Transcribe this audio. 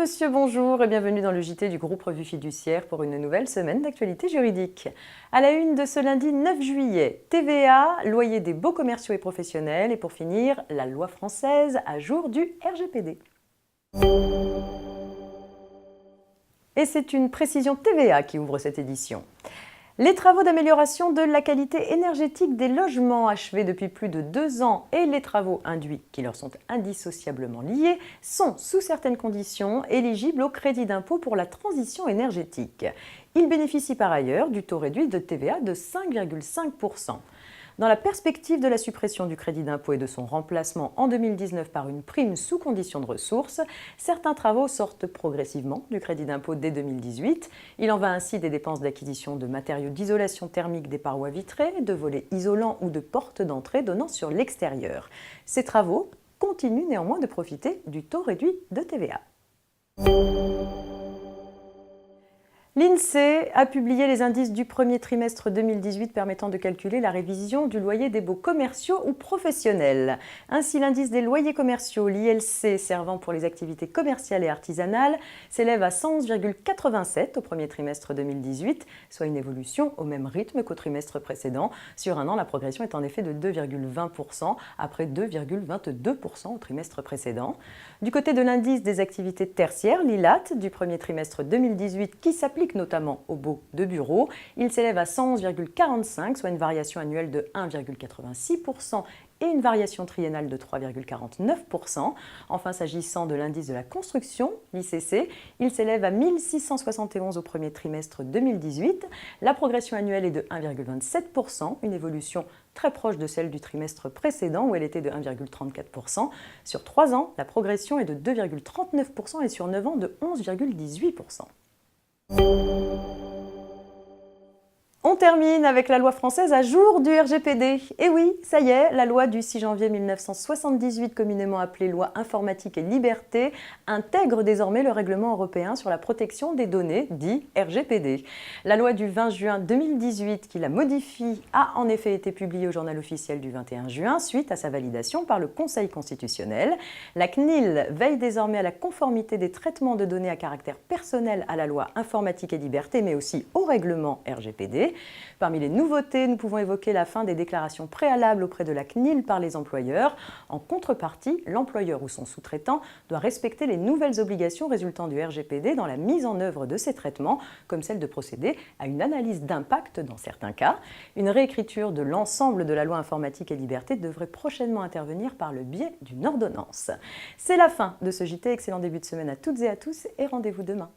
monsieur, bonjour et bienvenue dans le JT du groupe Revue Fiduciaire pour une nouvelle semaine d'actualité juridique. À la une de ce lundi 9 juillet, TVA, loyer des baux commerciaux et professionnels et pour finir, la loi française à jour du RGPD. Et c'est une précision TVA qui ouvre cette édition. Les travaux d'amélioration de la qualité énergétique des logements achevés depuis plus de 2 ans et les travaux induits qui leur sont indissociablement liés sont, sous certaines conditions, éligibles au crédit d'impôt pour la transition énergétique. Ils bénéficient par ailleurs du taux réduit de TVA de 5,5%. Dans la perspective de la suppression du crédit d'impôt et de son remplacement en 2019 par une prime sous condition de ressources, certains travaux sortent progressivement du crédit d'impôt dès 2018. Il en va ainsi des dépenses d'acquisition de matériaux d'isolation thermique des parois vitrées, de volets isolants ou de portes d'entrée donnant sur l'extérieur. Ces travaux continuent néanmoins de profiter du taux réduit de TVA. L'INSEE a publié les indices du premier trimestre 2018 permettant de calculer la révision du loyer des baux commerciaux ou professionnels. Ainsi, l'indice des loyers commerciaux, l'ILC, servant pour les activités commerciales et artisanales, s'élève à 111,87 au premier trimestre 2018, soit une évolution au même rythme qu'au trimestre précédent. Sur un an, la progression est en effet de 2,20% après 2,22% au trimestre précédent. Du côté de l'indice des activités tertiaires, l'ILAT, du premier trimestre 2018, qui s'applique notamment aux baux de bureau, il s'élève à 111,45, soit une variation annuelle de 1,86% et une variation triennale de 3,49%. Enfin, s'agissant de l'indice de la construction, l'ICC, il s'élève à 1671 au premier trimestre 2018. La progression annuelle est de 1,27%, une évolution très proche de celle du trimestre précédent où elle était de 1,34%. Sur 3 ans, la progression est de 2,39% et sur 9 ans de 11,18%. On termine avec la loi française à jour du RGPD. Et oui, ça y est, la loi du 6 janvier 1978, communément appelée loi informatique et liberté, intègre désormais le règlement européen sur la protection des données, dit RGPD. La loi du 20 juin 2018 qui la modifie a en effet été publiée au journal officiel du 21 juin suite à sa validation par le Conseil constitutionnel. La CNIL veille désormais à la conformité des traitements de données à caractère personnel à la loi informatique et liberté, mais aussi au règlement RGPD. Parmi les nouveautés, nous pouvons évoquer la fin des déclarations préalables auprès de la CNIL par les employeurs. En contrepartie, l'employeur ou son sous-traitant doit respecter les nouvelles obligations résultant du RGPD dans la mise en œuvre de ces traitements, comme celle de procéder à une analyse d'impact dans certains cas. Une réécriture de l'ensemble de la loi informatique et liberté devrait prochainement intervenir par le biais d'une ordonnance. C'est la fin de ce JT. Excellent début de semaine à toutes et à tous et rendez-vous demain.